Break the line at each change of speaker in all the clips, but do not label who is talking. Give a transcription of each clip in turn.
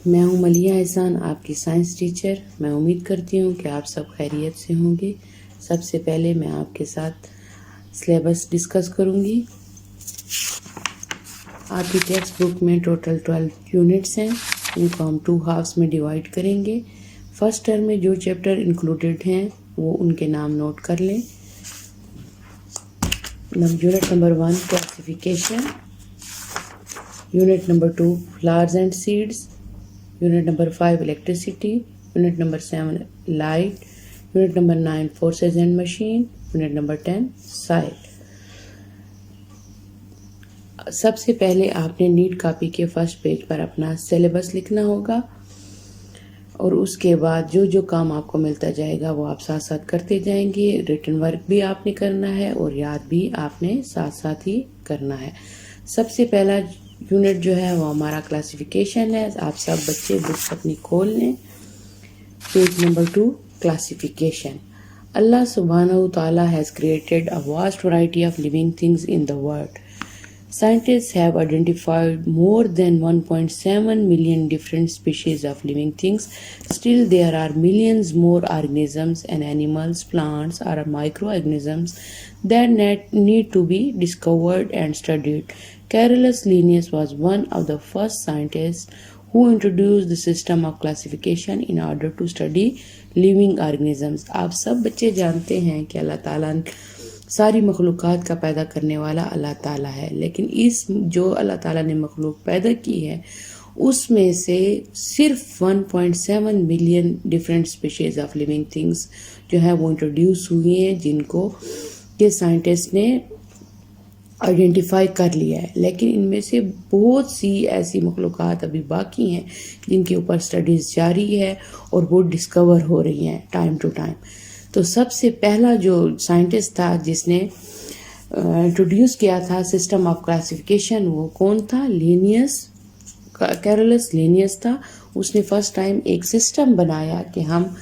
मैं हूं मलिया एहसान, आपकी साइंस टीचर। मैं उम्मीद करती हूं कि आप सब खैरियत से होंगे। सबसे पहले मैं आपके साथ सिलेबस डिस्कस करूंगी। आपकी टेक्स्ट बुक में टोटल 12 यूनिट्स हैं, इनको हम 2 हाफ्स में डिवाइड करेंगे। फर्स्ट टर्म में जो चैप्टर इंक्लूडेड हैं वो उनके नाम नोट कर लें। Unit number 1 classification, unit number 2 flowers and seeds, unit number 5 electricity, unit number 7 light, unit number 9 forces and machine, unit number 10 site. सबसे पहले आपने नीट कॉपी के फर्स्ट पेज पर अपना सिलेबस लिखना होगा और उसके बाद जो जो काम आपको मिलता जाएगा वो आप साथ साथ करते जाएंगे। रिटन वर्क भी आपने करना है और याद भी आपने साथ साथ ही करना है। सबसे पहला यूनिट जो है वो हमारा क्लासिफिकेशन है। आप सब बच्चे बुक्स अपनी खोल लें। Page number 2 classification. Allah subhanahu wa ta'ala has created a vast variety of living things in the world. Scientists have identified more than 1.7 million different species of living things. Still, there are millions more organisms and animals, plants, or microorganisms that need to be discovered and studied. Carolus Linnaeus was one of the first scientists who introduced the system of classification in order to study living organisms. आप सब बच्चे जानते हैं कि अल्लाह ताला सारी मखलूक़ात का पैदा करने वाला अल्लाह ताला है, लेकिन इस जो अल्लाह ताला ने मखलूक पैदा की है उसमें से सिर्फ 1.7 million different species of living things जो है वो इंट्रोड्यूस हुई हैं, जिनको के साइंटिस्ट ने आइडेंटिफाई कर लिया है। लेकिन इनमें से बहुत सी ऐसी मखलूक़ात अभी बाकी हैं जिनके ऊपर स्टडीज़ जारी है और वो डिस्कवर हो रही हैं टाइम टू टाइम। तो सबसे पहला जो साइंटिस्ट था जिसने इंट्रोड्यूस किया था सिस्टम ऑफ क्लासिफिकेशन वो कौन था? लीनियस, कैरोलस लीनियस था। उसने फर्स्ट टाइम एक सिस्टम बनाया कि हम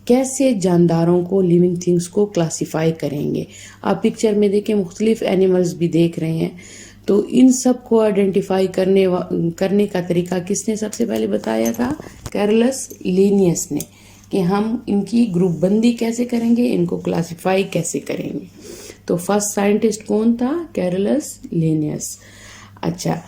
कैसे जानदारों को, लिविंग थिंग्स को क्लासिफाई करेंगे। आप पिक्चर में देखें मुख्तलिफ एनिमल्स भी देख रहे हैं, तो इन सब को आइडेंटिफाई करने का तरीका किसने सबसे पहले बताया था? कैरोलस लीनियस ने, कि हम इनकी ग्रुप बंदी कैसे करेंगे, इनको क्लासिफाई कैसे करेंगे। तो फर्स्ट साइंटिस्ट कौन था? Carolus Linnaeus. अच्छा,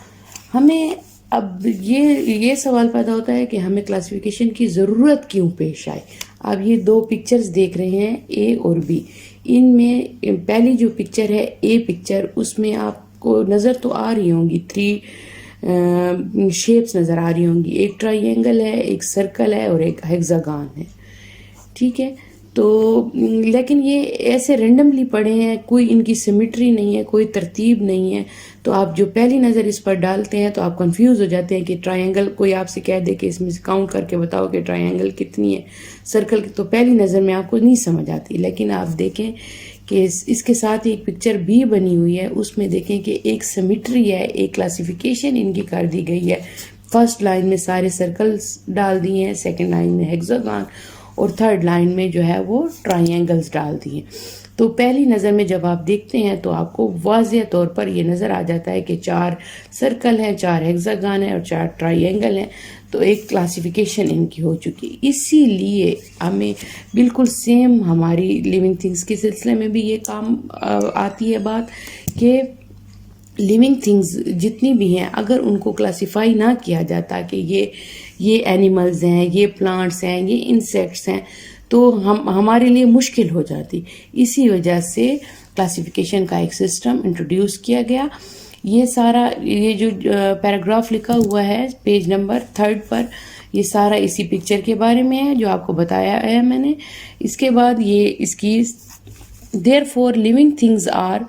हमें अब ये सवाल पैदा होता है कि हमें क्लासिफिकेशन की ज़रूरत क्यों पेश आई। आप ये 2 पिक्चर्स देख रहे हैं, ए और बी। इनमें पहली जो पिक्चर है ए पिक्चर, उसमें आपको नज़र तो आ रही होंगी 3 शेप्स नज़र आ रही होंगी। एक ट्राइंगल है, एक सर्कल है और एक हेक्सागन है, ठीक है। तो लेकिन ये ऐसे रेंडमली पड़े हैं, कोई इनकी सिमेट्री नहीं है, कोई तरतीब नहीं है। तो आप जो पहली नज़र इस पर डालते हैं तो आप कंफ्यूज हो जाते हैं कि ट्रायंगल, कोई आपसे कह दे कि इसमें से काउंट करके बताओ कि ट्रायंगल कितनी है, सर्कल की, तो पहली नज़र में आपको नहीं समझ आती। लेकिन आप देखें कि इसके साथ ही एक पिक्चर भी बनी हुई है, उसमें देखें कि एक सिमेट्री है, एक क्लासिफिकेशन इनकी कर दी गई है। फर्स्ट लाइन में सारे सर्कल्स डाल दिए हैं, सेकेंड लाइन में हेक्सागन और थर्ड लाइन में जो है वो ट्रायंगल्स डाल दिए। तो पहली नज़र में जब आप देखते हैं तो आपको वाज़ेह तौर पर ये नज़र आ जाता है कि 4 सर्कल हैं, 4 हेक्सागन हैं और 4 ट्रायंगल हैं। तो एक क्लासिफिकेशन इनकी हो चुकी। इसीलिए हमें बिल्कुल सेम हमारी लिविंग थिंग्स के सिलसिले में भी ये काम आती है बात कि लिविंग थिंग्स जितनी भी हैं, अगर उनको क्लासिफाई ना किया जाता कि ये एनिमल्स हैं, ये प्लांट्स हैं, ये इंसेक्ट्स हैं, तो हमारे लिए मुश्किल हो जाती। इसी वजह से क्लासिफिकेशन का एक सिस्टम इंट्रोड्यूस किया गया। ये सारा ये जो पैराग्राफ लिखा हुआ है पेज नंबर 3 पर, ये सारा इसी पिक्चर के बारे में है जो आपको बताया है मैंने। इसके बाद ये इसकी देयरफॉर लिविंग थिंग्स आर,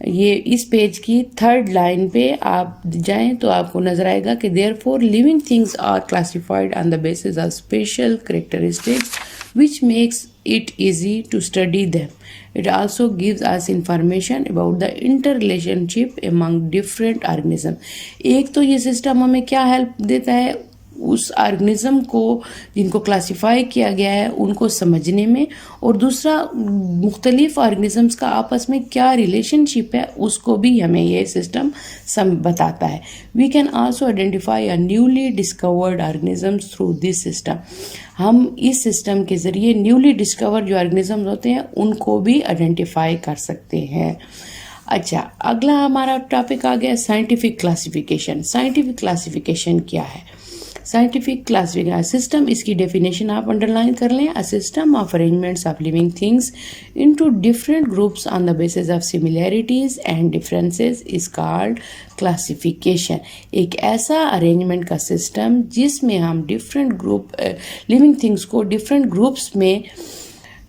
ये इस पेज की 3rd लाइन पे आप जाएं तो आपको नजर आएगा कि therefore living things are classified on the basis of special characteristics which makes it easy to study them. It also gives us information about the interrelationship among different organisms. एक तो ये सिस्टम हमें क्या हेल्प देता है? उस organism को जिनको क्लासिफाई किया गया है उनको समझने में, और दूसरा मुख्तलिफ ऑर्गेनिजम्स का आपस में क्या रिलेशनशिप है उसको भी हमें ये सिस्टम बताता है। We can also identify a newly discovered organisms through this system. हम इस सिस्टम के ज़रिए न्यूली डिस्कवर्ड जो ऑर्गेनिजम्स होते हैं उनको भी आइडेंटिफाई कर सकते हैं। अच्छा, अगला हमारा टॉपिक आ गया साइंटिफिक क्लासिफिकेशन। साइंटिफिक क्लासिफिकेशन क्या है? साइंटिफिक क्लासिफिकेशन सिस्टम, इसकी डेफिनेशन आप अंडरलाइन कर लें। अ system of arrangements of living things into different groups on the basis of similarities and differences is called classification. एक ऐसा अरेंजमेंट का सिस्टम जिसमें हम डिफरेंट ग्रुप लिविंग थिंग्स को डिफरेंट ग्रुप्स में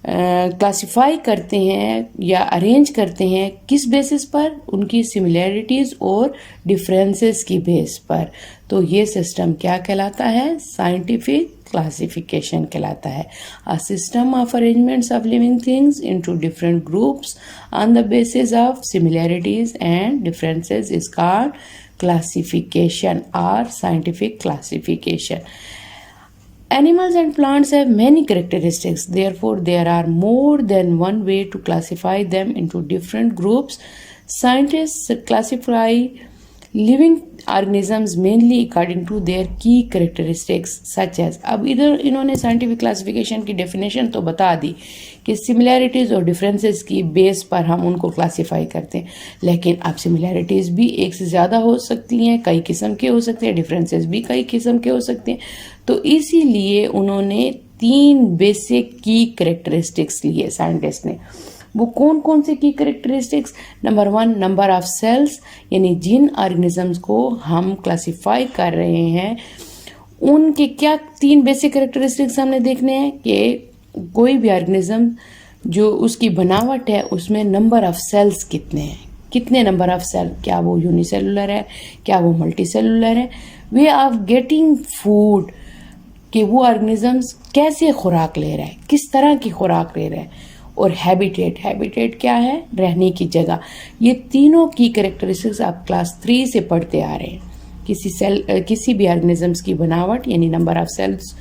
क्लासिफाई करते हैं या अरेंज करते हैं, किस बेसिस पर? उनकी सिमिलैरिटीज़ और डिफरेंसेस की बेस पर। तो ये सिस्टम क्या कहलाता है? साइंटिफिक क्लासिफिकेशन कहलाता है। A system of arrangements of living things into different groups on the basis of similarities and differences is called classification और scientific classification. Animals and plants have many characteristics, therefore there are more than one way to classify them into different groups. Scientists classify living organisms mainly according to their key characteristics such as, अब इधर इन्होंने scientific classification की definition तो बता दी कि similarities और differences की base पर हम उनको क्लासिफाई करते हैं, लेकिन अब सिमिलैरिटीज़ भी एक से ज़्यादा हो सकती हैं, कई किस्म के हो सकते हैं, डिफरेंसेस भी कई किस्म के हो सकते हैं। तो इसीलिए उन्होंने 3 बेसिक की कैरेक्टरिस्टिक्स लिए साइंटिस्ट ने। वो कौन कौन से की characteristics? Number 1, number of cells, यानी जिन ऑर्गेनिजम्स को हम क्लासिफाई कर रहे हैं उनके क्या 3 बेसिक कैरेक्टरिस्टिक्स हमने देखने हैं कि कोई भी ऑर्गेनिज्म जो उसकी बनावट है उसमें नंबर ऑफ सेल्स कितने हैं, कितने नंबर ऑफ सेल, क्या वो यूनिसेलुलर है, क्या वो मल्टीसेलुलर है। वे ऑफ गेटिंग फूड, कि वो ऑर्गेनिजम्स कैसे खुराक ले रहा है, किस तरह की खुराक ले रहा है। और हैबिटेट, हैबिटेट क्या है? रहने की जगह। ये तीनों की कैरेक्टरिस्टिक्स आप क्लास 3 से पढ़ते आ रहे हैं। किसी भी ऑर्गेनिजम्स की बनावट यानी number of cells,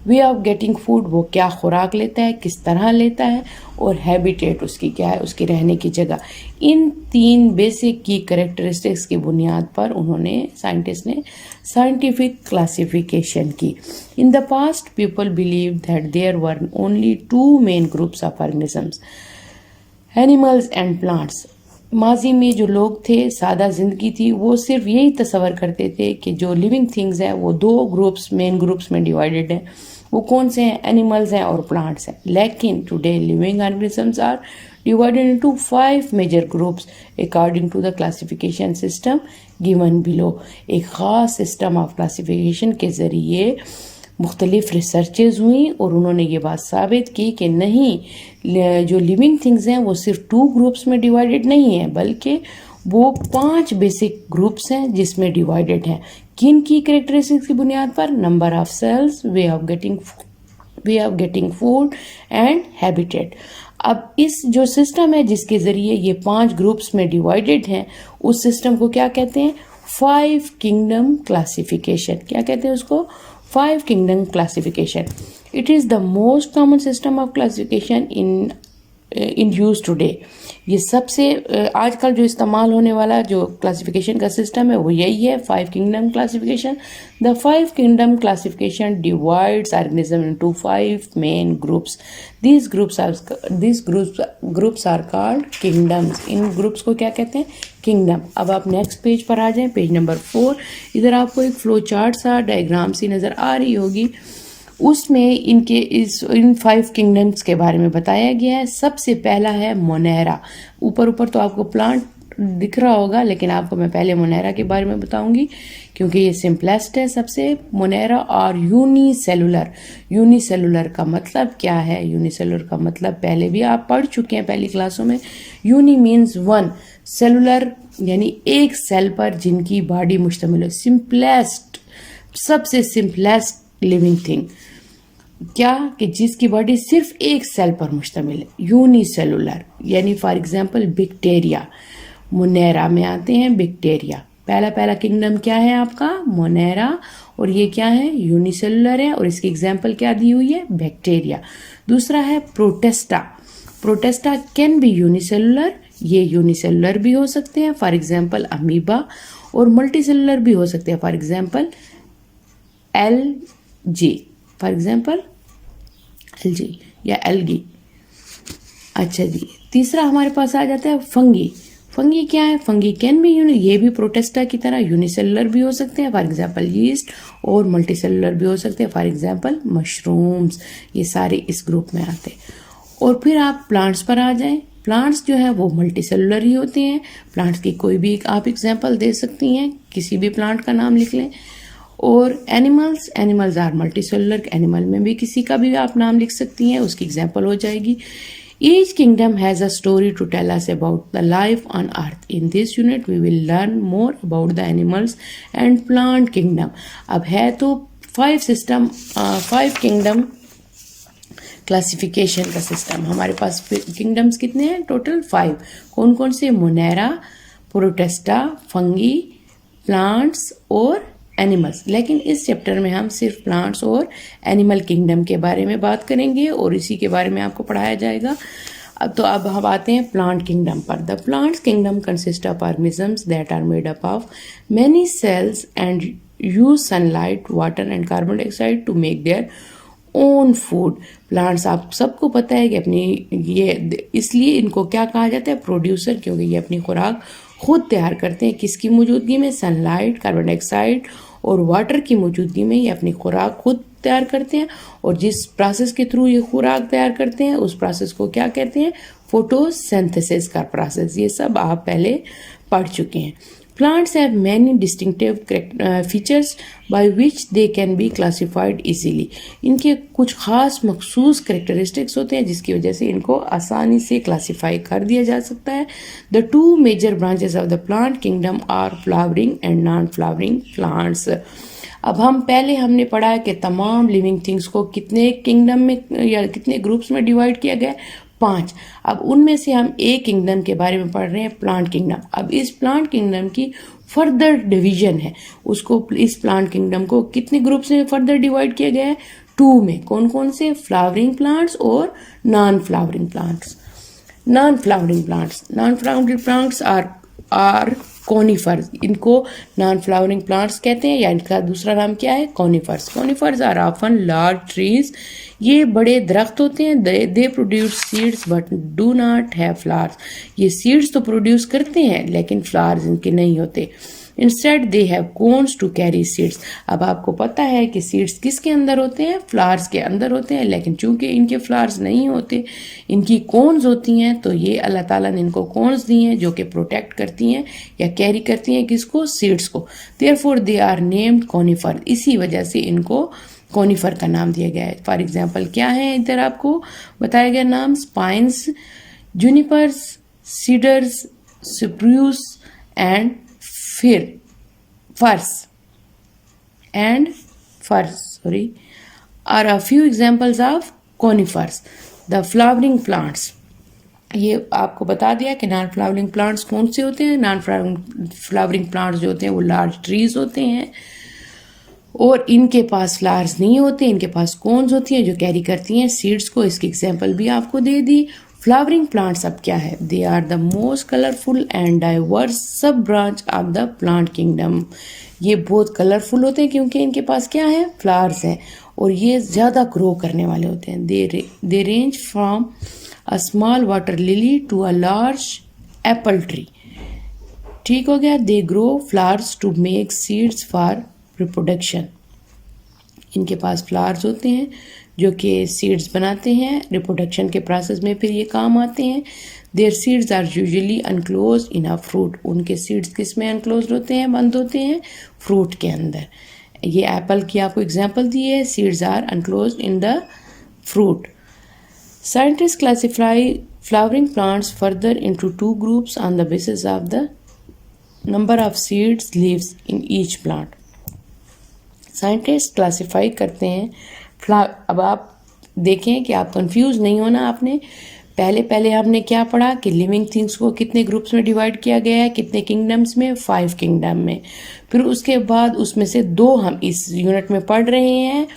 way of getting food, वो क्या खुराक लेता है, किस तरह लेता है, और हैबिटेट उसकी क्या है, उसकी रहने की जगह। इन 3 बेसिक की कैरेक्टरिस्टिक्स की बुनियाद पर उन्होंने साइंटिस्ट ने साइंटिफिक क्लासिफिकेशन की। In the past people believe that there were only 2 main groups of organisms, animals and plants. माजी में जो लोग थे, सादा ज़िंदगी थी, वो सिर्फ यही तस्वर करते थे कि जो लिविंग थिंग्स हैं वो 2 ग्रुप्स, मेन ग्रुप्स में डिवाइडेड हैं। वो कौन से हैं? एनिमल्स हैं और प्लांट्स हैं। लेकिन today living organisms are divided into 5 major groups according to the classification system given below. एक ख़ास सिस्टम ऑफ क्लासिफिकेशन के ज़रिए मुख्तलिफ रिसर्चेज हुई और उन्होंने ये बात साबित की कि नहीं, जो लिविंग थिंग्स हैं वो सिर्फ 2 ग्रुप्स में डिवाइडेड नहीं है, बल्कि वो 5 बेसिक ग्रुप्स हैं जिसमें डिवाइडेड हैं। किन की कैरेक्टरिस्टिक्स की बुनियाद पर? Number of cells, way of getting food and habitat. अब इस जो सिस्टम है जिसके ज़रिए ये 5 ग्रुप्स में डिवाइडेड हैं, उस सिस्टम को क्या कहते हैं? 5 किंगडम क्लासिफिकेशन। क्या कहते हैं उसको? 5 kingdom classification. It is the most common system of classification in use today. ये सबसे आजकल जो इस्तेमाल होने वाला जो क्लासिफिकेशन का सिस्टम है वो यही है, 5 kingdom classification. The 5 kingdom classification divides organism into 5 main groups. These groups are called kingdoms. In groups को क्या कहते हैं? किंगडम। अब आप नेक्स्ट पेज पर आ जाएं, पेज नंबर 4। इधर आपको एक फ्लो चार्ट सा डायग्राम सी नज़र आ रही होगी, उसमें इन 5 किंगडम्स के बारे में बताया गया है। सबसे पहला है मोनेरा। ऊपर तो आपको प्लांट दिख रहा होगा, लेकिन आपको मैं पहले मोनेरा के बारे में बताऊंगी क्योंकि ये सिंपलेस्ट है सबसे। मोनेरा और यूनिसेलुलर। यूनिसेलुलर का मतलब क्या है? यूनिसेलुलर का मतलब पहले भी आप पढ़ चुके हैं पहली क्लासों में। यूनि मीन्स 1, सेलुलर यानी एक सेल पर जिनकी बॉडी मुश्तमिल है। सिंपलेस्ट, सबसे सिंपलेस्ट लिविंग थिंग क्या? कि जिसकी बॉडी सिर्फ एक सेल पर मुश्तमिल है। यूनिसेलुलर यानी फॉर एग्जांपल बैक्टीरिया। मोनेरा में आते हैं बैक्टीरिया। पहला किंगडम क्या है आपका, मोनेरा, और ये क्या है, यूनिसेलुलर है, और इसकी एग्जाम्पल क्या दी हुई है, बैक्टीरिया। दूसरा है Protista. Protista can be unicellular, ये यूनिसेलुलर भी हो सकते हैं, फॉर एग्जाम्पल अमीबा, और मल्टीसेलुलर भी हो सकते हैं, for example LG, for example LG या एल्गी। अच्छा जी, तीसरा हमारे पास आ जाता है फंगी। फंगी क्या है, फंगी कैन भी ये भी प्रोटेस्टा की तरह यूनिसेलुलर भी हो सकते हैं, फॉर एग्जाम्पल यीस्ट, और मल्टीसेलुलर भी हो सकते हैं, फॉर एग्जाम्पल मशरूम्स। ये सारे इस ग्रुप में आते हैं। और फिर आप प्लांट्स पर आ जाएं। प्लांट्स जो है वो मल्टीसेलुलर ही होते हैं। प्लांट्स की कोई भी आप एग्जाम्पल दे सकती हैं, किसी भी प्लांट का नाम लिख लें। और एनिमल्स आर मल्टीसेलुलर, एनिमल में भी किसी का भी आप नाम लिख सकती हैं, उसकी एग्जाम्पल हो जाएगी। Each kingdom has a story to tell us about the life on earth. In this unit, we will learn more about the animals and plant kingdom. अब है तो 5 kingdom क्लासिफिकेशन का सिस्टम। हमारे पास किंगडम्स कितने हैं, total 5। कौन कौन से, मोनेरा, प्रोटेस्टा, फंगी, प्लांट्स और एनिमल्स। लेकिन इस चैप्टर में हम सिर्फ प्लांट्स और एनिमल किंगडम के बारे में बात करेंगे और इसी के बारे में आपको पढ़ाया जाएगा। अब हम आते हैं प्लांट किंगडम पर। The plants kingdom consist of organisms that are made up of many cells and use sunlight, water and carbon dioxide to make their own food. Plants आप सबको पता है कि अपनी ये इसलिए इनको क्या कहा जाता है, प्रोड्यूसर, क्योंकि ये अपनी खुराक खुद तैयार करते हैं। किसकी मौजूदगी में, सनलाइट, कार्बन डाइऑक्साइड और वाटर की मौजूदगी में ये अपनी खुराक खुद तैयार करते हैं। और जिस प्रोसेस के थ्रू ये खुराक तैयार करते हैं उस प्रोसेस को क्या कहते हैं, फोटोसिंथेसिस का प्रोसेस। ये सब आप पहले पढ़ चुके हैं। Plants have many distinctive features by which they can be classified easily. इनके कुछ खास मखसूस करेक्टरिस्टिक्स होते हैं जिसकी वजह से इनको आसानी से क्लासीफाई कर दिया जा सकता है। The 2 major branches of the plant kingdom are flowering and non-flowering plants. अब हमने पढ़ा है कि तमाम लिविंग थिंग्स को कितने किंगडम में या कितने ग्रुप्स में डिवाइड किया गया है, 5। अब उनमें से हम एक किंगडम के बारे में पढ़ रहे हैं, प्लांट किंगडम। अब इस प्लांट किंगडम की फर्दर डिवीजन है, उसको इस प्लांट किंगडम को कितने ग्रुप्स में फर्दर डिवाइड किया गया है, 2 में। कौन कौन से, फ्लावरिंग प्लांट्स और non flowering plants. Non flowering plants are conifers. इनको नॉन फ्लावरिंग प्लांट्स कहते हैं, या इनका दूसरा नाम क्या है, conifers. Conifers are often large trees. ये बड़े दरख्त होते हैं। They produce seeds but do not have flowers. ये सीड्स तो प्रोड्यूस करते हैं लेकिन फ्लावर्स इनके नहीं होते। Instead they have cones to carry seeds. अब आपको पता है कि सीड्स किसके अंदर होते हैं, फ्लावर्स के अंदर होते हैं, लेकिन चूंकि इनके फ्लावर्स नहीं होते, इनकी कोन्स होती हैं, तो ये अल्लाह ताला ने इनको कोन्स दी हैं जो कि प्रोटेक्ट करती हैं या कैरी करती हैं किसको, सीड्स को। Therefore they are named conifer. इसी वजह से इनको कॉनिफर का नाम दिया गया है। फॉर एग्जाम्पल क्या है, इधर आपको बताया गया नाम, spines, junipers, cedars, spruce and firs are a few examples of conifers. The flowering plants, ये आपको बता दिया कि नॉन फ्लावरिंग प्लांट्स कौन से होते हैं। नॉन फ्लावरिंग प्लांट्स जो होते हैं वो लार्ज ट्रीज होते हैं और इनके पास फ्लावर्स नहीं होते, इनके पास कोन्स होती हैं जो कैरी करती हैं सीड्स को। इसकी एग्जांपल भी आपको दे दी। फ्लावरिंग प्लांट्स अब क्या है, they are the most colourful and diverse sub branch of the plant kingdom. ये बहुत कलरफुल होते हैं क्योंकि इनके पास क्या है, फ्लावर्स हैं, और ये ज़्यादा ग्रो करने वाले होते हैं। They range from a small water lily to a large apple tree. ठीक हो गया। They grow flowers to make seeds for reproduction. इनके पास फ्लावर्स होते हैं जो कि सीड्स बनाते हैं, रिप्रोडक्शन के प्रोसेस में फिर ये काम आते हैं। Their seeds are usually enclose in a fruit. उनके सीड्स किस में अनक्लोज होते हैं, बंद होते हैं, फ्रूट के अंदर। ये एप्पल की आपको एग्जांपल दी है, seeds are enclose in the fruit. Scientist classify flowering plants further into 2 groups on the basis of the number of seeds leaves in each plant. Scientist classify करते हैं अब आप देखें कि आप कंफ्यूज नहीं होना आपने। पहले पहले हमने क्या पढ़ा कि लिविंग थिंग्स को कितने ग्रुप्स में डिवाइड किया गया है, कितने किंगडम्स में, 5 किंगडम में। फिर उसके बाद उसमें से 2 हम इस यूनिट में पढ़ रहे हैं,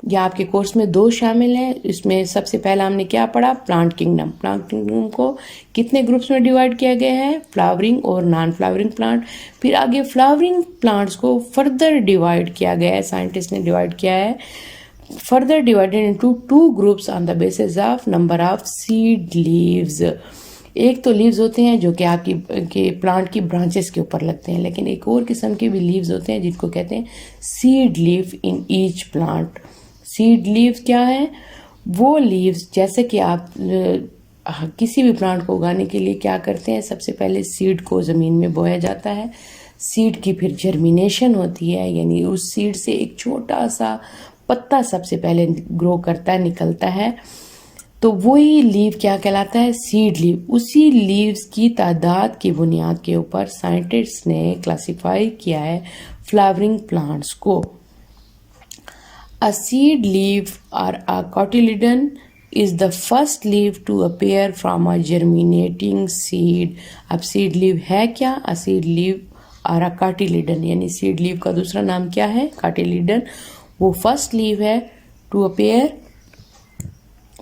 या आपके कोर्स में 2 शामिल हैं। इसमें सबसे पहला हमने क्या पढ़ा, प्लांट किंगडम। प्लांट किंगडम को कितने ग्रुप्स में डिवाइड किया गया है, फ्लावरिंग और नॉन फ्लावरिंग प्लांट। फिर आगे फ्लावरिंग प्लांट्स को फर्दर डिवाइड किया गया है, साइंटिस्ट ने डिवाइड किया है, further divided into 2 groups on the basis of number of seed leaves। एक तो लीव्स होते हैं जो कि आपकी के प्लांट की ब्रांचेस के ऊपर लगते हैं, लेकिन एक और किस्म के भी लीव्स होते हैं जिनको कहते हैं सीड लीव इन ईच प्लांट। सीड लीव्स क्या है, वो लीव्स जैसे कि आप किसी भी प्लांट को उगाने के लिए क्या करते हैं, सबसे पहले सीड को ज़मीन में बोया जाता है, सीड की फिर जर्मिनेशन होती है, यानी उस सीड से एक छोटा सा पत्ता सबसे पहले ग्रो करता है, निकलता है, तो वही लीव क्या कहलाता है, सीड लीव। उसी लीव्स की तादाद की बुनियाद के ऊपर साइंटिस्ट ने क्लासिफाई किया है फ्लावरिंग प्लांट्स को। अ सीड लीव और अ cotyledon is the first leaf to appear from a germinating seed। अब सीड लीव है क्या, अ सीड लीव और अ कार्टिलिडन, यानी सीड लीव का दूसरा नाम क्या है, कार्टिलिडन। वो फर्स्ट लीव है to appear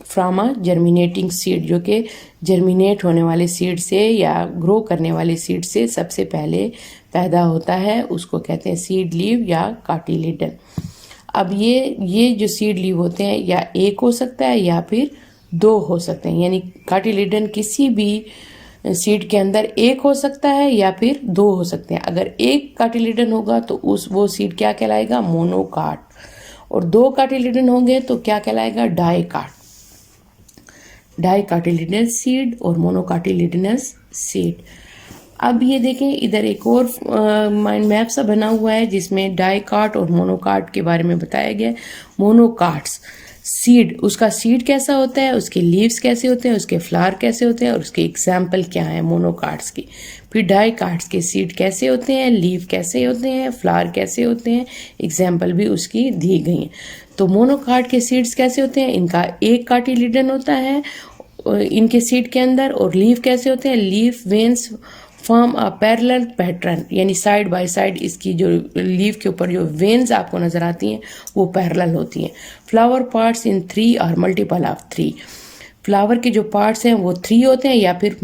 from a germinating seed, जो कि जर्मिनेट होने वाले सीड से या ग्रो करने वाले सीड से सबसे पहले पैदा होता है, उसको कहते हैं सीड लीव या कार्टिलिडन। अब ये जो सीड लीव होते हैं या एक हो सकता है या फिर 2 हो सकते हैं, यानी कार्टिलिडन किसी भी सीड के अंदर एक हो सकता है या फिर 2 हो सकते हैं। अगर एक कार्टिलिडन होगा तो वो सीड क्या कहलाएगा, मोनोकाट, और 2 कार्टिलिडन होंगे तो क्या कहलाएगा, डाइकाट। डाइकार्टिलिडनस सीड और मोनोकार्टिलिडनस सीड। अब ये देखें, इधर एक और माइंड मैप सा बना हुआ है जिसमें डाइकाट और मोनोकाट के बारे में बताया गया है। मोनोकाट्स सीड, उसका सीड कैसा होता है, उसके लीव्स कैसे होते हैं, उसके फ्लावर कैसे होते हैं और उसके एग्जाम्पल क्या है मोनोकाट्स की। फिर डाइकाट्स के सीड कैसे होते हैं, लीव कैसे होते हैं, फ्लावर कैसे होते हैं, एग्जाम्पल भी उसकी दी गई है। तो मोनोकाट के सीड्स कैसे होते हैं, इनका एक कार्टिलिडन होता है इनके सीड के अंदर, और लीव कैसे होते हैं, leaf veins form a parallel pattern, यानी साइड बाय साइड इसकी जो लीव के ऊपर जो वेन्स आपको नजर आती हैं वो पैरेलल होती हैं। फ्लावर पार्ट्स इन 3 और मल्टीपल ऑफ 3, फ्लावर के जो पार्ट्स हैं वो 3 होते हैं या फिर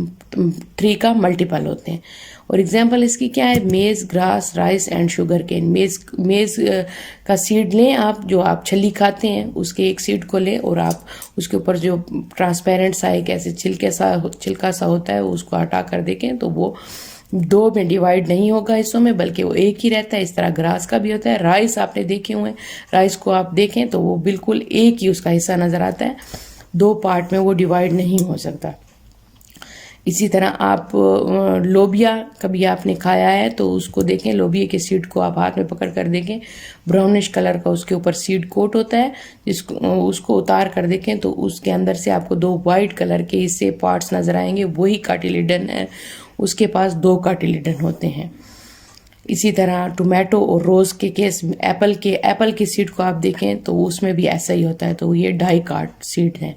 3 का मल्टीपल होते हैं। और एग्जांपल इसकी क्या है, maize, grass, rice and sugar cane. Maize का सीड लें आप, जो आप छली खाते हैं उसके एक सीड को लें और आप उसके ऊपर जो ट्रांसपेरेंट सा एक ऐसे छिलका सा होता है उसको हटा कर देखें तो वो 2 में डिवाइड नहीं होगा हिस्सों में, बल्कि वो एक ही रहता है। इस तरह ग्रास का भी होता है। राइस आपने देखे हुए हैं, राइस को आप देखें तो वो बिल्कुल एक ही उसका हिस्सा नजर आता है, 2 पार्ट में वो डिवाइड नहीं हो सकता। इसी तरह आप लोबिया कभी आपने खाया है तो उसको देखें, लोबिया के सीड को आप हाथ में पकड़ कर देखें, ब्राउनिश कलर का उसके ऊपर सीड कोट होता है, जिसको उसको उतार कर देखें तो उसके अंदर से आपको 2 वाइट कलर के इससे पार्ट्स नजर आएंगे, वही कार्टिलिडन है, उसके पास 2 कार्टिलिडन होते हैं। इसी तरह टोमेटो और रोज के केस, एप्पल के सीड को आप देखें तो उसमें भी ऐसा ही होता है, तो ये डाइकाट सीड है।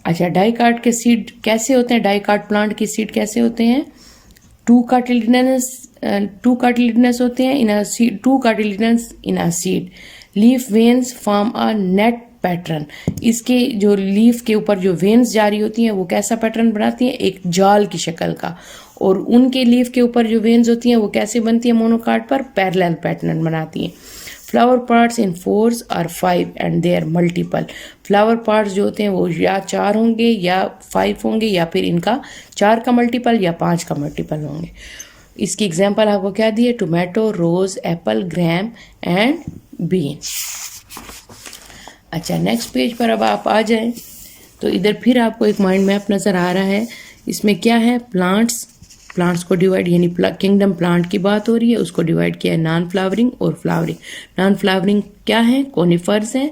अच्छा, डाइकाट के सीड कैसे होते हैं, डाइकाट प्लांट की सीड कैसे होते हैं, 2 कार्टिलिडनस होते हैं in a seed, 2 cotyledons in a seed, leaf veins form a net pattern. इसके जो लीफ के ऊपर जो वेन्स जारी होती हैं वो कैसा पैटर्न बनाती हैं, एक जाल की शक्ल का, और उनके लीफ के ऊपर जो वेन्स होती हैं वो कैसे बनती है, मोनोकाट पर पैरेलल पैटर्न बनाती हैं। फ्लावर पार्ट्स इन 4 और 5 and their multiple. Flower parts जो होते हैं वो या 4 होंगे या 5 होंगे या फिर इनका 4 का मल्टीपल या 5 का मल्टीपल होंगे। इसकी एग्जांपल आपको क्या दी है, tomato, rose, apple, gram and bean. अच्छा, नेक्स्ट पेज पर अब आप आ जाएं तो इधर फिर आपको एक माइंड मैप नज़र आ रहा है। इसमें क्या है, प्लांट्स को डिवाइड, यानी किंगडम प्लांट की बात हो रही है, उसको डिवाइड किया है नॉन फ्लावरिंग और फ्लावरिंग। नॉन फ्लावरिंग क्या है, कोनिफर्स हैं,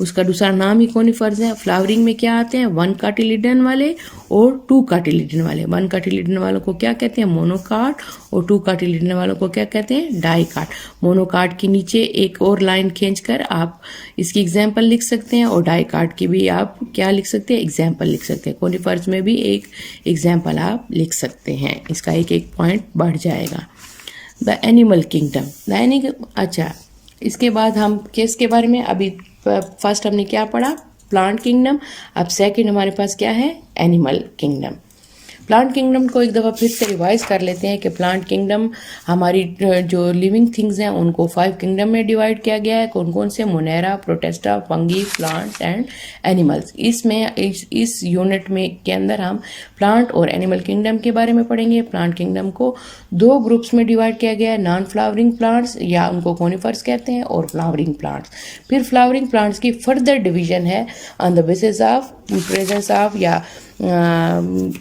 उसका दूसरा नाम ही कोनिफर्स है। फ्लावरिंग में क्या आते हैं, 1 कार्टिलिडन वाले और 2 कार्टिलिडन वाले। 1 कार्टिलिडन वालों को क्या कहते हैं, मोनोकाट, और 2 कार्टिलिडन वालों को क्या कहते हैं, डाइकाट। मोनोकाट के नीचे एक और लाइन खींचकर आप इसकी एग्जाम्पल लिख सकते हैं, और डाइकाट की भी आप क्या लिख सकते हैं, एग्जाम्पल लिख सकते हैं। कोनिफर्स में भी एक एग्जाम्पल आप लिख सकते हैं, इसका एक एक पॉइंट बढ़ जाएगा। द एनिमल किंगडम, अच्छा, इसके बाद हम किसके बारे में, अभी फर्स्ट हमने क्या पढ़ा, प्लांट किंगडम। अब सेकंड हमारे पास क्या है, एनिमल किंगडम। प्लांट किंगडम को एक दफ़ा फिर से रिवाइज कर लेते हैं कि प्लांट किंगडम हमारी जो लिविंग थिंग्स हैं उनको 5 किंगडम में डिवाइड किया गया है। कौन कौन से, Monera, Protista, fungi, plants and animals. इसमें इस यूनिट में के अंदर हम प्लांट और एनिमल किंगडम के बारे में पढ़ेंगे। प्लांट किंगडम को 2 ग्रुप्स में डिवाइड किया गया है, नॉन फ्लावरिंग प्लांट्स या उनको कोनिफर्स कहते हैं, और फ्लावरिंग प्लांट्स। फिर फ्लावरिंग प्लांट्स की फर्दर डिवीजन है on the basis of presence of या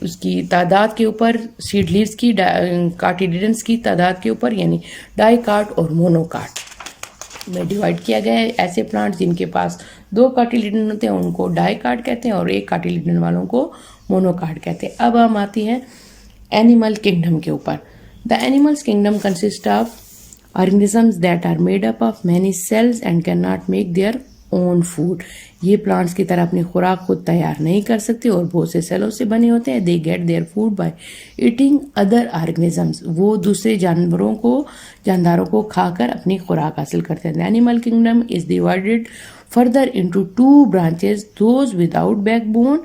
उसकी तादाद के ऊपर, सीड लीव्स की, कार्टिलिडन्स की तादाद के ऊपर, यानी डाइकाट और मोनोकाट में डिवाइड किया गया है। ऐसे प्लांट्स जिनके पास 2 कार्टिलिडन होते हैं उनको डाइकाट कहते हैं, और 1 कार्टिलिडन वालों को मोनोकाट कहते हैं। अब हम आती हैं एनिमल किंगडम के ऊपर। The animals kingdom consist of organisms that are made up of many cells and can not make their own food. ये प्लांट्स की तरह अपनी खुराक खुद तैयार नहीं कर सकते और बहुत से सेलों से बने होते हैं। They get their food by eating other organisms. वो दूसरे जानदारों को खाकर अपनी खुराक हासिल करते हैं। Animal kingdom is divided further into 2 branches, those without backbone,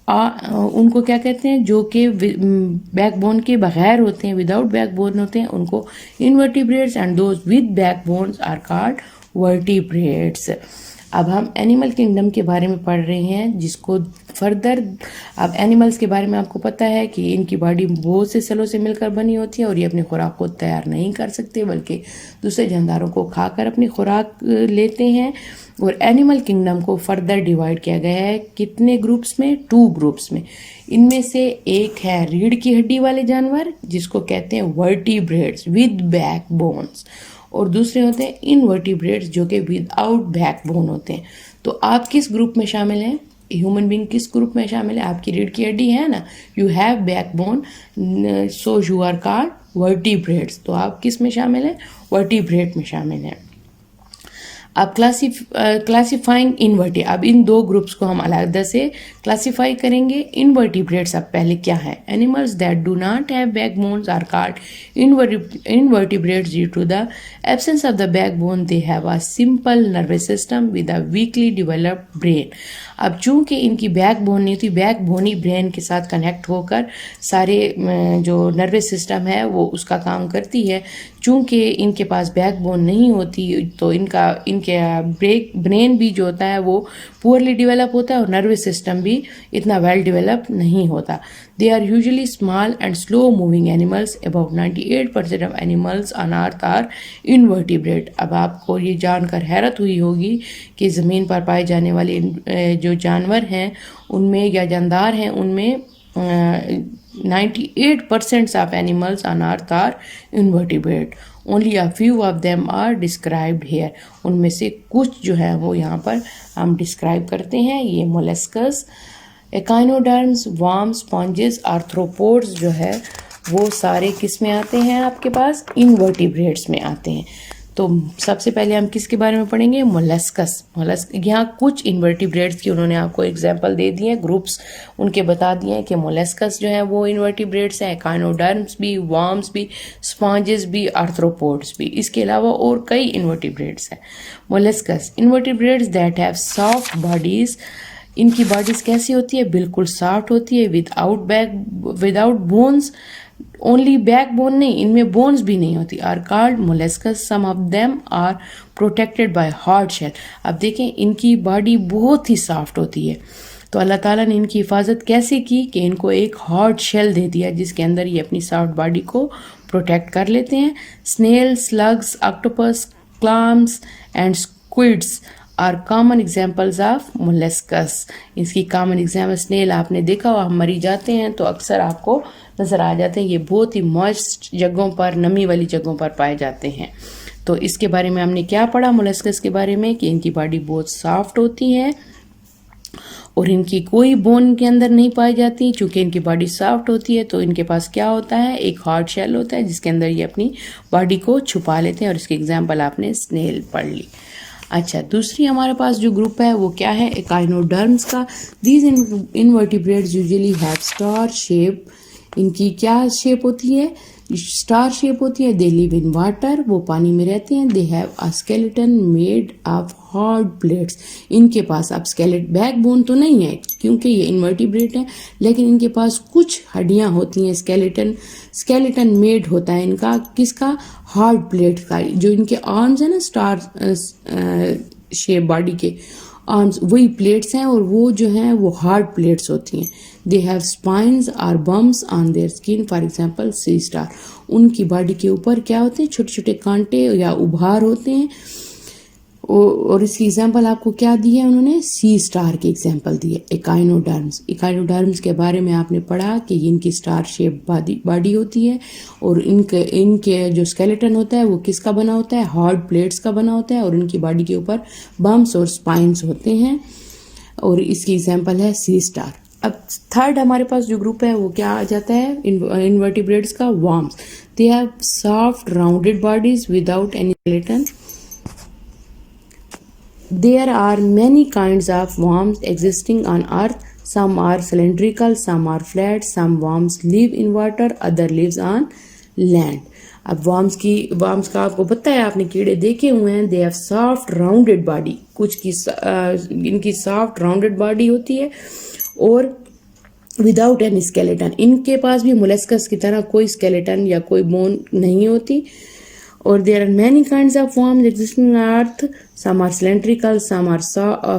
उनको क्या कहते हैं, जो कि बैकबोन के बगैर होते हैं, विदाउट बैकबोन होते हैं, उनको invertebrates, and those with backbones are called vertebrates. अब हम एनिमल किंगडम के बारे में पढ़ रहे हैं, जिसको फर्दर, अब एनिमल्स के बारे में आपको पता है कि इनकी बॉडी बहुत से सेलों से मिलकर बनी होती है और ये अपनी खुराक को तैयार नहीं कर सकते, बल्कि दूसरे जानदारों को खाकर अपनी खुराक लेते हैं। और एनिमल किंगडम को फर्दर डिवाइड किया गया है कितने ग्रुप्स में, 2 ग्रुप्स में। इनमें से एक है रीढ़ की हड्डी वाले जानवर, जिसको कहते हैं वर्टिब्रेट्स विद बैक बोन्स, और दूसरे होते हैं इनवर्टिब्रेट्स, जो कि विदाउट बैकबोन होते हैं। तो आप किस ग्रुप में शामिल हैं, ह्यूमन बीइंग किस ग्रुप में शामिल है, आपकी रीढ़ की हड्डी है ना, you have backbone, so you are called vertebrates. तो आप किस में शामिल हैं, वर्टिब्रेट में शामिल हैं। अब क्लासिफाइंग इनवर्टी, अब इन 2 ग्रुप्स को हम अलग से क्लासिफाई करेंगे। इनवर्टिब्रेट्स अब पहले क्या है, animals that do not have backbones are called invertebrates due to the absence of the backbone. They have a simple nervous system with a weakly developed brain. अब चूंकि इनकी बैकबोन नहीं होती, बैकबोन ही ब्रेन के साथ कनेक्ट होकर सारे जो नर्वस सिस्टम है वो उसका काम करती है। चूंकि इनके पास बैकबोन नहीं होती तो इनके ब्रेन भी जो होता है वो पुअरली डेवलप होता है और नर्वस सिस्टम भी इतना वेल डेवलप नहीं होता। They are usually small and slow moving animals. About 98% of animals on earth are invertebrate. अब आपको ये जानकर हैरत हुई होगी कि ज़मीन पर पाए जाने वाले जो जानवर हैं उनमें या जानदार हैं उनमें 98% of animals on earth are invertebrate. Only a few of them are described here. उनमें से कुछ जो है वो यहाँ पर हम डिस्क्राइब करते हैं। ये molluscs, echinoderms, worms, sponges, arthropods जो है वो सारे किस में आते हैं, आपके पास इनवर्टिब्रेट्स में आते हैं। तो सबसे पहले हम किसके बारे में पढ़ेंगे, मोलस्कस। यहाँ कुछ इनवर्टिब्रेट्स की उन्होंने आपको एग्जांपल दे दिए, ग्रुप्स उनके बता दिए हैं कि मोलस्कस जो है वो इनवर्टिब्रेट्स हैं, एकाइनोडर्म्स भी, वर्म्स भी, स्पॉन्जेस भी, आर्थ्रोपोड्स भी। इसके अलावा और कई इनवर्टिब्रेट्स हैं। Molluscs invertebrates that have soft bodies. इनकी बॉडीज कैसी होती है, बिल्कुल सॉफ्ट होती है, without bones. Only backbone नहीं, इनमें बोन्स भी नहीं होती। Are called molluscs. Some of them are protected by hard shell. अब देखें इनकी बॉडी बहुत ही सॉफ्ट होती है, तो अल्लाह ताला ने इनकी हिफाजत कैसे की कि इनको एक हार्ड शेल दे दिया जिसके अंदर ये अपनी सॉफ्ट बॉडी को प्रोटेक्ट कर लेते हैं। Snail, slugs, octopus, clams and squids are common examples of molluscs. इसकी कॉमन एग्जाम्पल, स्नेल आपने देखा हुआ, हम मरी जाते हैं तो अक्सर आपको नज़र आ जाते हैं। ये बहुत ही मॉइस्ट जगहों पर, नमी वाली जगहों पर पाए जाते हैं। तो इसके बारे में हमने क्या पढ़ा मोलस्कस के बारे में कि इनकी बॉडी बहुत सॉफ्ट होती है और इनकी कोई बोन के अंदर नहीं पाई जाती। चूंकि इनकी बॉडी सॉफ्ट होती है तो इनके पास क्या होता है, एक हार्ड शेल होता है जिसके अंदर ये अपनी बॉडी को छुपा लेते हैं, और इसकी एग्जांपल आपने स्नेल पढ़ ली। अच्छा, दूसरी हमारे पास जो ग्रुप है वो क्या है, एकाइनोडर्म्स का। These invertebrates usually have star shape. इनकी क्या शेप होती है, स्टार शेप होती है। दे लिव इन वाटर, वो पानी में रहते हैं। They have a skeleton made of hard plates. इनके पास अब स्केलेट बैकबोन तो नहीं है क्योंकि ये इनवर्टिब्रेट है, लेकिन इनके पास कुछ हड्डियां होती हैं। स्केलेटन मेड होता है इनका, किसका, हार्ड प्लेट का। जो इनके आर्म्स है ना, स्टार शेप बॉडी के आर्म्स, वही प्लेट्स हैं, और वो जो हैं वो हार्ड प्लेट्स होती हैं। दे हैव स्पाइन्स और bumps on their skin, for example sea star. उनकी बॉडी के ऊपर क्या होते हैं, छोटे छोटे कांटे या उभार होते हैं। और इसकी एग्जांपल आपको क्या दी है उन्होंने, सी स्टार की एग्जांपल दी है। एकाइनोडर्म्स के बारे में आपने पढ़ा कि इनकी स्टार शेप बॉडी होती है, और इनके जो स्केलेटन होता है वो किसका बना होता है, हार्ड प्लेट्स का बना होता है, और इनकी बॉडी के ऊपर बम्स और स्पाइन्स होते हैं, और इसकी एग्जांपल है सी स्टार। अब थर्ड हमारे पास जो ग्रुप है वो क्या आ जाता है, इनवर्टिब्रेट्स का, worms. They have soft rounded bodies without any skeleton. There are many kinds of worms existing on earth. Some are cylindrical, some are flat, some worms live in water, other lives on land. अब worms का आपको पता है, आपने कीड़े देखे हुए हैं। They have soft rounded body, कुछ की इनकी soft rounded body होती है, और विदाउट एनी स्केलेटन। इनके पास भी मोलस्कस की तरह कोई स्केलेटन या कोई बोन नहीं होती। और there are many kinds of worms existing on earth. Some are cylindrical, some are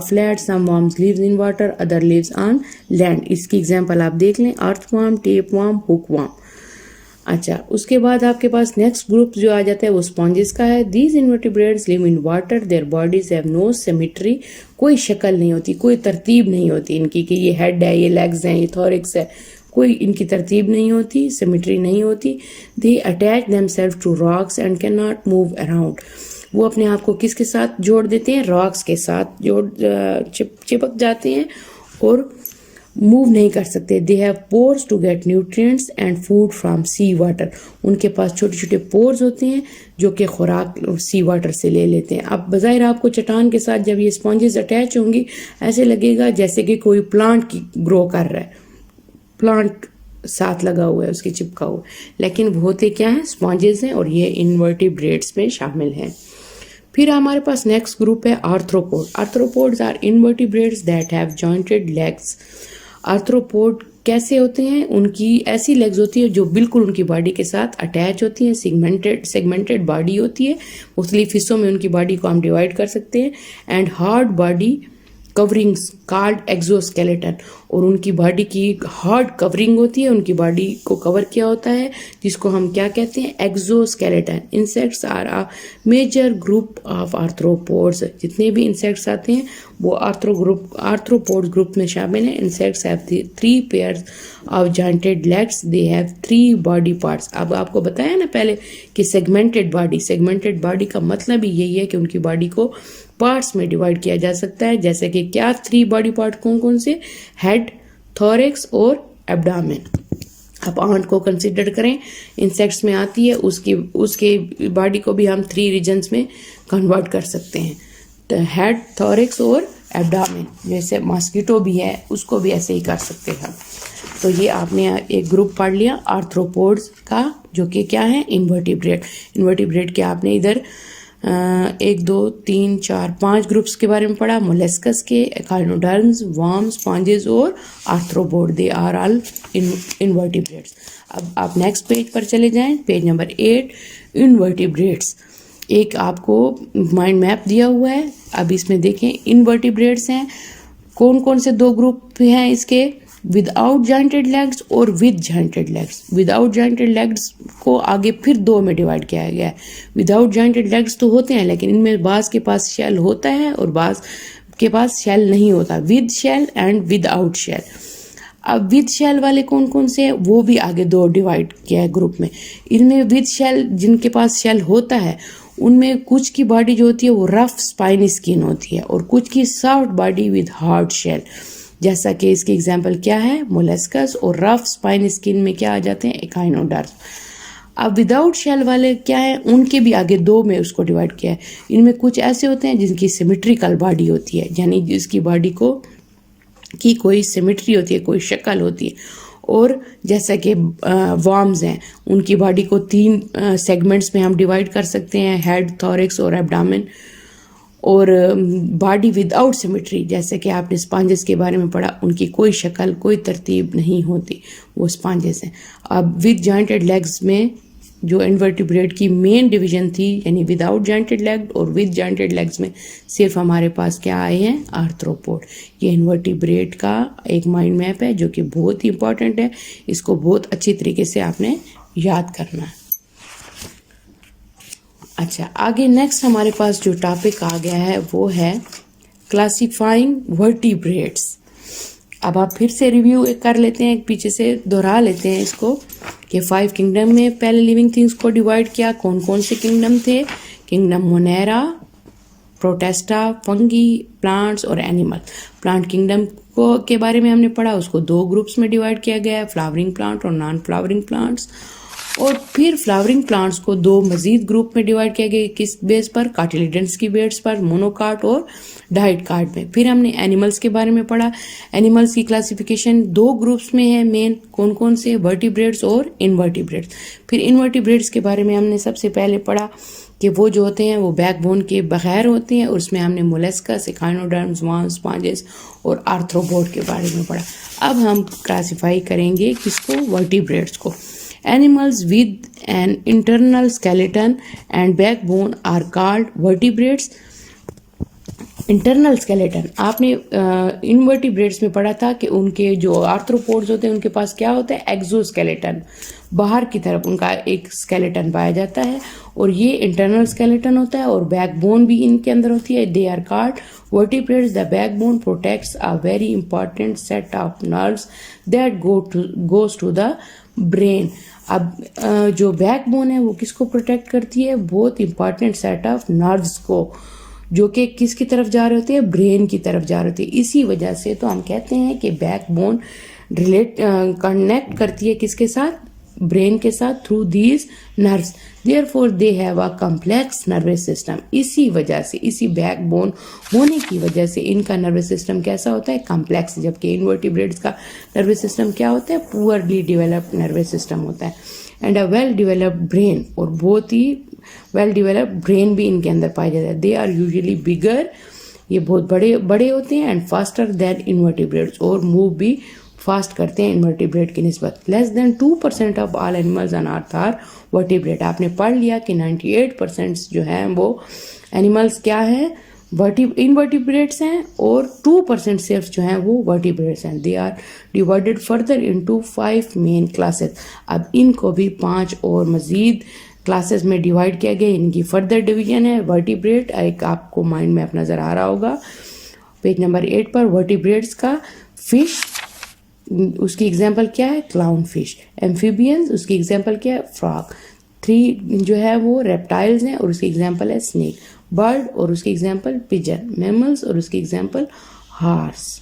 flat, some worms lives in water, other lives on land. इसकी एग्जांपल आप देख लें, earthworm, tapeworm, hookworm। अच्छा, उसके बाद आपके पास नेक्स्ट ग्रुप जो आ जाता है वो स्पॉन्जेस का है। These invertebrates live in water. Their bodies have no symmetry. कोई शक्ल नहीं होती, कोई तरतीब नहीं होती इनकी कि ये हेड है, ये लेग्स हैं, ये थोरिक्स है, कोई इनकी तरतीब नहीं होती, सिमेट्री नहीं होती। They attach themselves to rocks and can not move around. वो अपने आप को किसके साथ जोड़ देते हैं, रॉक्स के साथ चिपक जाते हैं और मूव नहीं कर सकते। They have pores to get nutrients and food from sea water. उनके पास छोटे छोटे पोर्स होते हैं जो कि खुराक सी वाटर से ले लेते हैं। अब बज़ाहिर आपको चट्टान के साथ जब ये स्पॉन्जेस अटैच होंगी, ऐसे लगेगा जैसे कि कोई प्लांट की ग्रो कर रहा है, प्लांट साथ लगा हुआ है, उसके चिपका हुआ, लेकिन वो होते क्या है, स्पॉन्जेस हैं, और ये इनवर्टिब्रेट्स में शामिल हैं। फिर हमारे पास नेक्स्ट ग्रुप है arthropod. Arthropods are invertebrates that have jointed legs. Arthropod कैसे होते हैं, उनकी ऐसी लेग्स होती है जो बिल्कुल उनकी बॉडी के साथ अटैच होती हैं। सेगमेंटेड बॉडी होती है, मुख्तलिफ हिस्सों में उनकी बॉडी को हम डिवाइड कर सकते हैं। And hard body coverings called exoskeleton, और उनकी बॉडी की हार्ड कवरिंग होती है, उनकी बॉडी को कवर किया होता है, जिसको हम क्या कहते हैं, exoskeleton. Insects are a major group of arthropods. जितने भी इंसेक्ट्स आते हैं वो आर्थ्रोपोड ग्रुप में शामिल हैं। Insects have 3 pairs of jointed legs. They have 3 body parts. अब आपको बताया ना पहले कि सेगमेंटेड बॉडी का मतलब ही यही है कि उनकी बॉडी को पार्ट्स में डिवाइड किया जा सकता है। जैसे कि क्या 3 बॉडी पार्ट कौन कौन से, हेड, थोरिक्स और एब्डामेन। आप आंट को कंसिडर करें, इंसेक्ट्स में आती है, उसके बॉडी को भी हम 3 रीजन्स में कन्वर्ट कर सकते हैं, तो हेड, थोरिक्स और एब्डामेन। जैसे मॉस्किटो भी है, उसको भी ऐसे ही कर सकते हैं। तो ये आपने एक ग्रुप पढ़ लिया आर्थ्रोपोड्स का, जो कि क्या है, इनवर्टिब्रेट के आपने इधर 1 2 3 4 5 ग्रुप्स के बारे में पढ़ा। मोलस्कस के, एकाइनोडर्म्स, वर्म्स, स्पॉन्जेस और arthropod, they are all invertebrates. अब आप नेक्स्ट पेज पर चले जाएं, पेज नंबर 8, इनवर्टिब्रेट्स। एक आपको माइंड मैप दिया हुआ है। अब इसमें देखें इनवर्टिब्रेट्स हैं, कौन कौन से 2 ग्रुप हैं इसके, विदाउट जॉइंटेड लेग्स और with jointed legs. Without jointed legs को आगे फिर 2 में डिवाइड किया गया है। विदाउट जॉइंटेड लेग्स तो होते हैं, लेकिन इनमें बाज़ के पास शेल होता है और बाज़ के पास शेल नहीं होता। With shell and without shell. अब विद शेल वाले कौन कौन से हैं, वो भी आगे 2 डिवाइड किया है ग्रुप में। इनमें विद शेल, जिनके पास शेल होता है, उनमें कुछ की बॉडी जो होती है वो रफ स्पाइनी स्किन होती है और कुछ की soft body with hard shell. जैसा कि इसकी एग्जांपल क्या है, मोलस्कस, और रफ स्पाइनी स्किन में क्या आ जाते हैं, एकाइनोडर्म्स। अब विदाउट शेल वाले क्या है, उनके भी आगे दो में उसको डिवाइड किया है। इनमें कुछ ऐसे होते हैं जिनकी सिमेट्रिकल बॉडी होती है, यानी जिसकी बॉडी को की कोई सिमेट्री होती है, कोई शक्ल होती है। और जैसा कि वर्म्स हैं, उनकी बॉडी को 3 सेगमेंट्स में हम डिवाइड कर सकते हैं, हेड, थोरैक्स और एब्डोमेन। और बॉडी विदाउट सिमेट्री, जैसे कि आपने स्पॉन्जेस के बारे में पढ़ा, उनकी कोई शक्ल, कोई तरतीब नहीं होती, वो स्पॉन्जेस हैं। अब विद जॉइंटेड लेग्स में जो इन्वर्टिब्रेट की मेन डिवीजन थी, यानी विदाउट जॉइंटेड लेग और विद जॉइंटेड लेग्स में सिर्फ हमारे पास क्या आए हैं, आर्थ्रोपोड। ये इन्वर्टिब्रेट का एक माइंड मैप है जो कि बहुत ही इंपॉर्टेंट है, इसको बहुत अच्छी तरीके से आपने याद करना है। अच्छा, आगे नेक्स्ट हमारे पास जो टॉपिक आ गया है वो है क्लासिफाइंग वर्टिब्रेट्स। अब आप फिर से रिव्यू कर लेते हैं, पीछे से दोहरा लेते हैं इसको कि 5 किंगडम में पहले लिविंग थिंग्स को डिवाइड किया। कौन कौन से किंगडम थे, kingdom Monera, Protista, fungi, plants और एनिमल। प्लांट किंगडम को के बारे में हमने पढ़ा, उसको 2 ग्रुप्स में डिवाइड किया गया है, फ्लावरिंग प्लांट और नॉन फ्लावरिंग प्लांट्स। और फिर फ्लावरिंग प्लांट्स को 2 मजीद ग्रुप में डिवाइड किया गया, किस बेस पर, कार्टिलिडेंस की बेस पर, मोनोकाट और डाइटकाट में। फिर हमने एनिमल्स के बारे में पढ़ा, एनिमल्स की क्लासिफिकेशन 2 ग्रुप्स में है मेन, कौन कौन से, वर्टिब्रेट्स और इनवर्टिब्रेट्स। फिर इनवर्टिब्रेट्स के बारे में हमने सबसे पहले पढ़ा कि वो जो होते हैं वो बैकबोन के बगैर होते हैं, और उसमें हमने मोलस्कस, एकाइनोडर्म्स, वर्म्स, स्पॉन्जेस और आर्थ्रोपोड के बारे में पढ़ा। अब हम क्लासिफाई करेंगे किसको, वर्टिब्रेट्स को। Animals with an internal skeleton and backbone are called vertebrates. Internal skeleton आपने इनवर्टिब्रेट्स में पढ़ा था कि उनके जो आर्थ्रोपोड्स होते हैं उनके पास क्या होता है, एक्सोस्केलेटन, बाहर की तरफ उनका एक स्केलेटन पाया जाता है, और ये इंटरनल स्केलेटन होता है, और बैकबोन भी इनके अंदर होती है। They are called vertebrates. The backbone protects a very important set of nerves that goes to the brain. अब जो बैकबोन है वो किसको प्रोटेक्ट करती है, बहुत इंपॉर्टेंट सेट ऑफ नर्व्स को, जो कि किसकी तरफ जा रहे होते हैं, ब्रेन की तरफ जा रहे होते हैं। इसी वजह से तो हम कहते हैं कि बैकबोन कनेक्ट करती है किसके साथ, ब्रेन के साथ, through these nerves. Therefore they have a complex nervous system. इसी वजह से, इसी बैकबोन होने की वजह से इनका नर्वस सिस्टम कैसा होता है, कॉम्प्लेक्स। जबकि इनवर्टिब्रेट्स का नर्वस सिस्टम क्या होता है, पुअरली डेवलप्ड नर्वस सिस्टम होता है। And a well developed brain, और बहुत ही वेल डेवलप्ड ब्रेन भी इनके अंदर पाया जाता है। दे आर यूजुअली बिगर, ये बहुत बड़े बड़े होते हैं, एंड फास्टर देन इनवर्टिब्रेट्स, और मूव भी फास्ट करते हैं इनवर्टिब्रेट की निस्बत। Less than 2% of all animals on earth are vertebrate. आपने पढ़ लिया कि 98% जो है वो एनिमल्स क्या है, इनवर्टिब्रेट्स हैं, और 2% सिर्फ जो हैं वो वर्टिब्रेट्स हैं। They are divided further into 5 main classes. अब इनको भी 5 और मजीद क्लासेस में डिवाइड किया गया, इनकी फर्दर डिवीजन है। वर्टिब्रेट एक आपको माइंड में नजर आ रहा होगा पेज नंबर 8 पर। वर्टिब्रेट्स का फिश, उसकी एग्जाम्पल क्या है, क्लाउन फिश। एम्फीबियंस, उसकी एग्जाम्पल क्या है, फ्रॉग। 3 जो है वो रेप्टाइल्स हैं, और उसकी एग्जाम्पल है स्नेक। बर्ड, और उसकी एग्जाम्पल पिजन। मैमल्स, और उसकी एग्जाम्पल हॉर्स।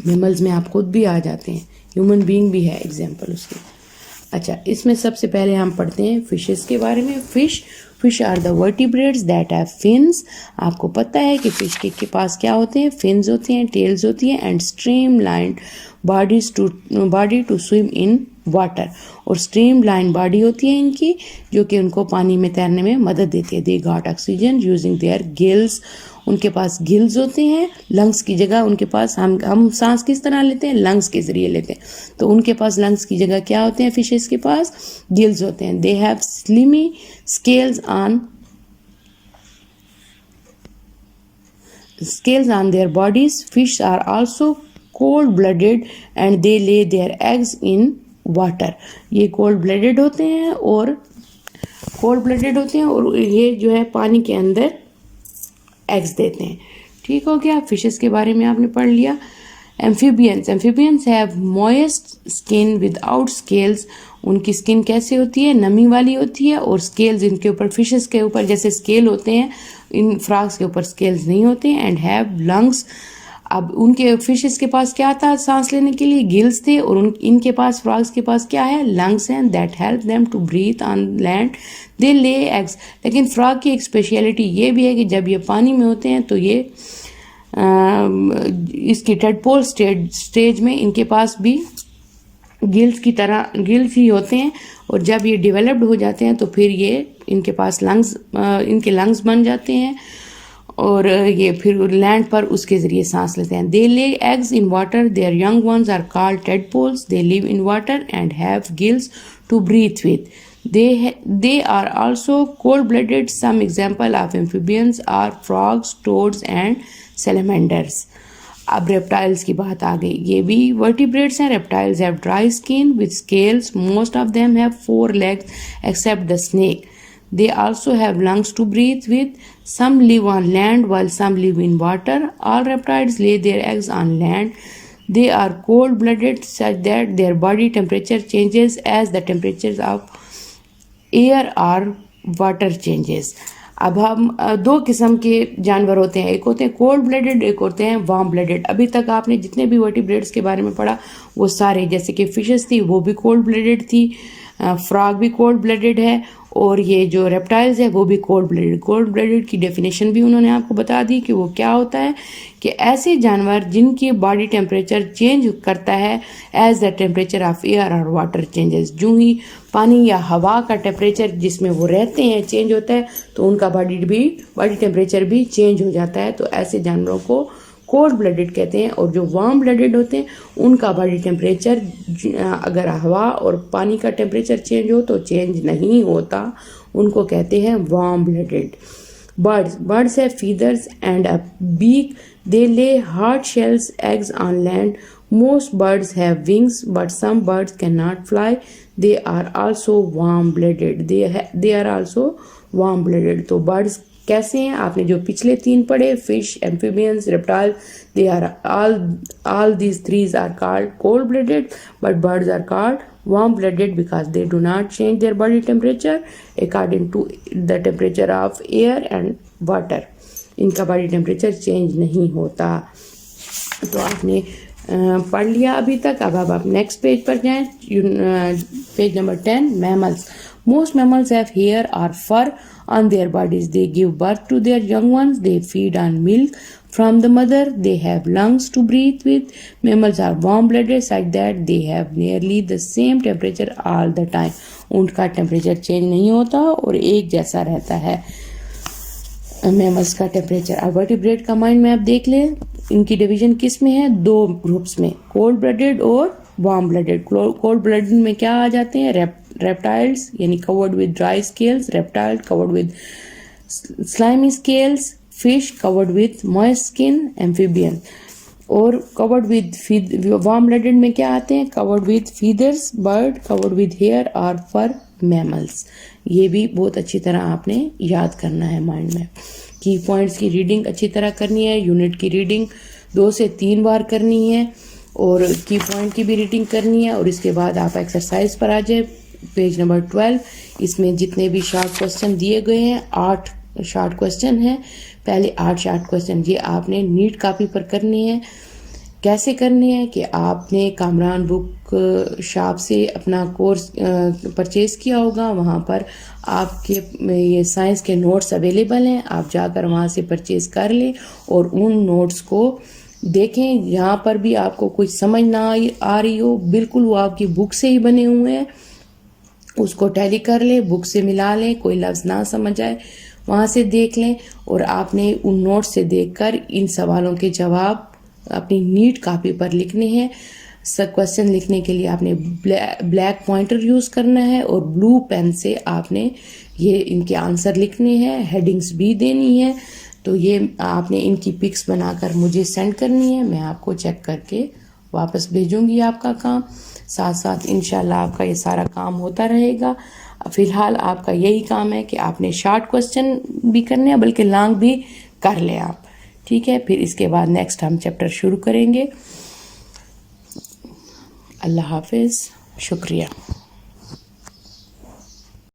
मैमल्स में आप खुद भी आ जाते हैं, ह्यूमन बीइंग भी है एग्जाम्पल उसकी। अच्छा, इसमें सबसे पहले हम पढ़ते हैं फिशेस के बारे में। Fish are the vertebrates that have fins. आपको पता है कि फिश के पास क्या होते हैं, फिन्स होती हैं, टेल्स होती हैं, and streamline body to swim in water. और स्ट्रीम लाइन बॉडी होती है इनकी, जो कि उनको पानी में तैरने में मदद देती है। They got oxygen using their gills. उनके पास गिल्स होते हैं, लंग्स की जगह उनके पास, हम सांस किस तरह लेते हैं, लंग्स के जरिए लेते हैं, तो उनके पास लंग्स की जगह क्या होते हैं, फिशेस के पास गिल्स होते हैं। They have slimy scales on their bodies. Fish are also cold blooded and they lay their eggs in water. ये कोल्ड ब्लडेड होते हैं, और ये जो है पानी के अंदर एग्स देते हैं। ठीक हो गया, फिशेस के बारे में आपने पढ़ लिया। Amphibians have moist skin without scales, उनकी स्किन कैसे होती है, नमी वाली होती है, और स्केल्स इनके ऊपर, फिशेस के ऊपर जैसे स्केल होते हैं, इन फ्रॉग्स के ऊपर स्केल्स नहीं होते हैं। एंड हैव लंग्स, अब उनके फिशेस के पास क्या था सांस लेने के लिए, गिल्स थे, और इनके पास, फ्रॉग्स के पास क्या है, लंग्स हैं, that help them to breathe on land, they lay eggs. लेकिन फ्रॉग की एक स्पेशलिटी ये भी है कि जब ये पानी में होते हैं तो ये इसकी टेडपोल स्टेज में इनके पास भी गिल्स की तरह गिल्स ही होते हैं, और जब ये डेवलप्ड हो जाते हैं तो फिर ये इनके पास लंग्स, इनके लंग्स बन जाते हैं, और ये फिर लैंड पर उसके ज़रिए सांस लेते हैं। They lay eggs in water, their young ones are called tadpoles, they live in water and have gills to breathe with. They are also cold-blooded. Some example of amphibians are frogs, toads and salamanders. अब reptiles की बात आ गई, ये भी vertebrates हैं। Reptiles have dry skin with scales. Most of them have 4 legs except the snake. They also have lungs to breathe with. Some live on land while some live in water. All reptiles lay their eggs on land. They are cold-blooded such that their body temperature changes as the temperatures of air और water changes. अब हम 2 किस्म के जानवर होते हैं, एक होते हैं कोल्ड ब्लडेड, एक होते हैं वार्म ब्लडेड। अभी तक आपने जितने भी वर्टिब्रेट्स के बारे में पढ़ा वो सारे, जैसे कि फिशेस थी वो भी कोल्ड ब्लडेड थी, फ्रॉग भी कोल्ड ब्लडेड है, और ये जो रेप्टाइल्स है वो भी कोल्ड ब्लडेड। कोल्ड ब्लडेड की डेफिनेशन भी उन्होंने आपको बता दी कि वो क्या होता है, कि ऐसे जानवर जिनकी बॉडी टेम्परेचर चेंज करता है as the temperature of air और वाटर चेंजेस। जो ही पानी या हवा का टेम्परेचर जिसमें वो रहते हैं चेंज होता है तो उनका बॉडी टेम्परेचर भी चेंज हो जाता है, तो ऐसे जानवरों को कोल्ड ब्लडेड कहते हैं। और जो वार्म ब्लडेड होते हैं उनका बॉडी टेम्परेचर, अगर हवा और पानी का टेम्परेचर चेंज हो तो चेंज नहीं होता, उनको कहते हैं warm blooded. Birds have feathers and a beak, they lay hard shells eggs on land. Most birds have wings but some birds can not fly, they are also warm blooded. They are also warm blooded. तो birds कैसे हैं, आपने जो पिछले 3 पढ़े, fish, amphibians, reptile, they are all these 3 are called cold blooded, but birds are called warm blooded because they do not change their body temperature according to the temperature of air and water. इनका body temperature change नहीं होता। तो आपने पढ़ लिया अभी तक। अब आप नेक्स्ट पेज पर जाएं, page number 10, mammals. Most mammals have hair or fur on their bodies. They give birth to their young ones. They feed on milk from the mother. They have lungs to breathe with. Mammals are warm-blooded such that they have nearly the same temperature all the time. उनका temperature change नहीं होता और एक जैसा रहता है mammals का temperature. अब वर्टिब्रेट का माइंड में आप देख लें, इनकी डिवीजन किस में है, 2 ग्रुप्स में, कोल्ड ब्लडेड और वार्म ब्लडेड। कोल्ड ब्लडेड में क्या आ जाते हैं, reptiles यानी covered with dry scales, reptile covered with slimy scales, fish covered with moist skin, amphibian। और covered with warm blooded में क्या आते हैं, covered with feathers, bird covered with hair और fur, mammals। ये भी बहुत अच्छी तरह आपने याद करना है माइंड में। की पॉइंट्स की रीडिंग अच्छी तरह करनी है, यूनिट की रीडिंग 2 से 3 बार करनी है, और की पॉइंट की भी रीडिंग करनी है। और इसके बाद आप एक्सरसाइज पर आ जाए, पेज नंबर 12। इसमें जितने भी शॉर्ट क्वेश्चन दिए गए हैं, 8 शॉर्ट क्वेश्चन हैं। पहले 8 शॉर्ट क्वेश्चन ये आपने नीट कॉपी पर करने हैं। कैसे करने हैं कि आपने कामरान बुक शॉप से अपना कोर्स परचेज़ किया होगा, वहाँ पर आपके ये साइंस के नोट्स अवेलेबल हैं, आप जाकर वहाँ से परचेज़ कर लें और उन नोट्स को देखें। यहाँ पर भी आपको कुछ समझ ना आ रही हो, बिल्कुल वो आपकी बुक से ही बने हुए हैं, उसको टैली कर लें, बुक से मिला लें, कोई लफ्ज़ ना समझ आए वहाँ से देख लें, और आपने उन नोट से देखकर इन सवालों के जवाब अपनी नीट कॉपी पर लिखने हैं। सब क्वेश्चन लिखने के लिए आपने ब्लैक पॉइंटर यूज़ करना है और ब्लू पेन से आपने ये इनके आंसर लिखने हैं, हेडिंग्स भी देनी है। तो ये आपने इनकी पिक्स बनाकर मुझे सेंड करनी है, मैं आपको चेक करके वापस भेजूंगी आपका काम। साथ साथ इंशाल्लाह आपका ये सारा काम होता रहेगा। फ़िलहाल आपका यही काम है कि आपने शॉर्ट क्वेश्चन भी करने हैं, बल्कि लॉन्ग भी कर ले आप, ठीक है। फिर इसके बाद नेक्स्ट हम चैप्टर शुरू करेंगे। अल्लाह हाफिज़। शुक्रिया।